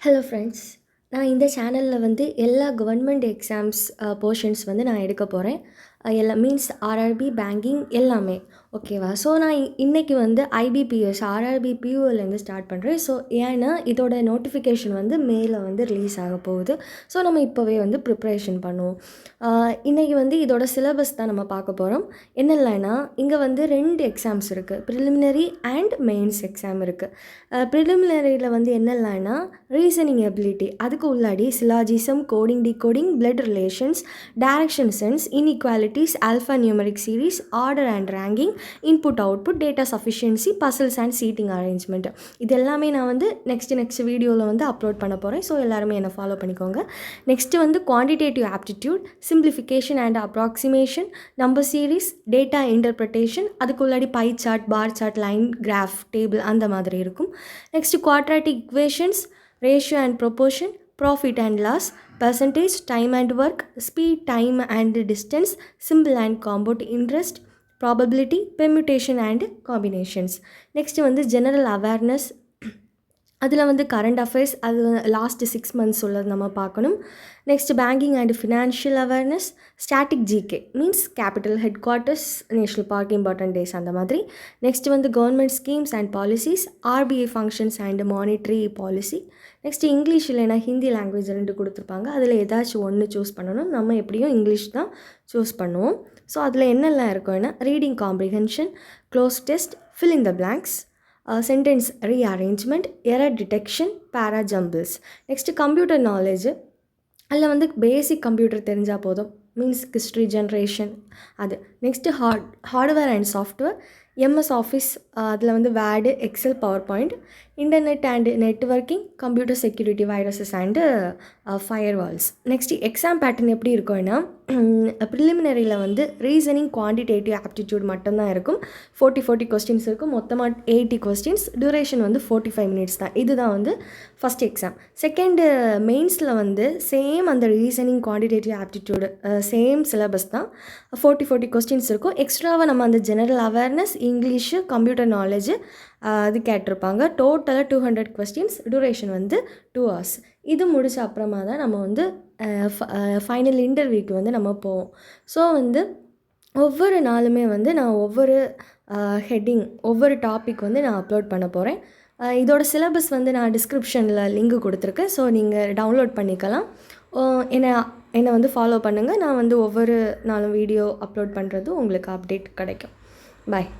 Hello friends. நான் இந்த சேனலில் வந்து எல்லா கவர்மெண்ட் எக்ஸாம்ஸ் போர்ஷன்ஸ் வந்து நான் எடுக்க போகிறேன். எல்லா மீன்ஸ் ஆர்ஆர்பி, பேங்கிங் எல்லாமே. ஓகேவா? ஸோ நான் இன்றைக்கி வந்து ஐபிபிஎஸ் ஆர்ஆர்பி பியூஎல்லேருந்து ஸ்டார்ட் பண்ணுறேன். ஸோ ஏன்னா இதோட நோட்டிஃபிகேஷன் வந்து மேல வந்து ரிலீஸ் ஆக போகுது. ஸோ நம்ம இப்போவே வந்து ப்ரிப்ரேஷன் பண்ணுவோம். இன்றைக்கி வந்து இதோட சிலபஸ் தான் நம்ம பார்க்க போகிறோம். என்னென்னனா இங்கே வந்து 2 எக்ஸாம்ஸ் இருக்குது. ப்ரிலிமினரி அண்ட் மெயின்ஸ் எக்ஸாம் இருக்குது. ப்ரிலிமினரியில் வந்து என்னென்னனா ரீசனிங் எபிலிட்டி, அதுக்கு உள்ளாடி syllogism, coding, decoding, blood relations, direction sense, inequalities, alphanumeric series, order and ranking, input output, data sufficiency, puzzles and seating arrangement. இது எல்லாமே நான் வந்து நெக்ஸ்ட் வீடியோவில் வந்து அப்லோட் பண்ண போகிறேன். ஸோ எல்லாருமே என்னை ஃபாலோ பண்ணிக்கோங்க. நெக்ஸ்ட்டு வந்து quantitative aptitude, simplification and approximation, number series, data interpretation, அதுக்குள்ளாடி pie chart, bar chart, line graph, table அந்த மாதிரி இருக்கும். Next quadratic equations, ratio and proportion, profit and loss, percentage, time and work, speed, time and distance, simple and compound interest, probability, permutation and combinations. Next வந்து general awareness, அதில் வந்து current affairs, அது last 6 months உள்ளது நம்ம பார்க்கணும். Next banking and financial awareness, static GK means capital head quarters, national park, important days அந்த மாதிரி. Next வந்து government schemes and policies, RBI functions and monetary policy. Next English இல்லைனா Hindi language 2 கொடுத்துருப்பாங்க. அதில் ஏதாச்சும் ஒன்று சூஸ் பண்ணணும். நம்ம எப்படியும் இங்கிலீஷ் தான் சூஸ் பண்ணுவோம். ஸோ அதில் என்னெல்லாம் இருக்குன்னா reading comprehension, cloze test, fill in the blanks, sentence rearrangement, error detection, para jumbles. Next computer knowledge, அதில் வந்து பேசிக் கம்ப்யூட்டர் தெரிஞ்சால் போதும். மீன்ஸ் ஹிஸ்ட்ரி ஜென்ரேஷன் அது. Next hardware and software, MS office, அதில் வந்து word, excel, PowerPoint, internet and networking, computer security, viruses and firewalls. Next exam pattern எப்படி இருக்கும்னா ப்ரிலிமினரியில் வந்து ரீசனிங், குவான்டிடேட்டிவ் ஆப்டிடியூட் மட்டும்தான் இருக்கும். 40 கொஸ்டின்ஸ் இருக்கும். மொத்தமாக 80 கொஸ்டின்ஸ். டியூரேஷன் வந்து 45 minutes தான். இதுதான் வந்து ஃபஸ்ட் எக்ஸாம். செகண்டு மெயின்ஸில் வந்து சேம் அந்த reasoning, quantitative aptitude same syllabus தான். 40 கொஸ்டின்ஸ் இருக்கும். எக்ஸ்ட்ராவாக நம்ம அந்த general awareness, English, computer knowledge அது கேட்டிருப்பாங்க. டோட்டலாக 200 கொஸ்டின்ஸ். டியூரேஷன் வந்து 2 hours. இது முடிச்ச அப்புறமா தான் நம்ம வந்து ஃபைனல் இன்டர்வியூக்கு வந்து நம்ம போவோம். ஸோ வந்து ஒவ்வொரு நாளுமே வந்து நான் ஒவ்வொரு ஹெட்டிங், ஒவ்வொரு டாபிக் வந்து நான் அப்லோட் பண்ண போகிறேன். இதோட சிலபஸ் வந்து நான் டிஸ்கிரிப்ஷனில் லிங்க் கொடுத்துருக்கேன். ஸோ நீங்கள் டவுன்லோட் பண்ணிக்கலாம். என்னை வந்து ஃபாலோ பண்ணுங்கள். நான் வந்து ஒவ்வொரு நாளும் வீடியோ அப்லோட் பண்ணுறது உங்களுக்கு அப்டேட் கிடைக்கும். பாய்.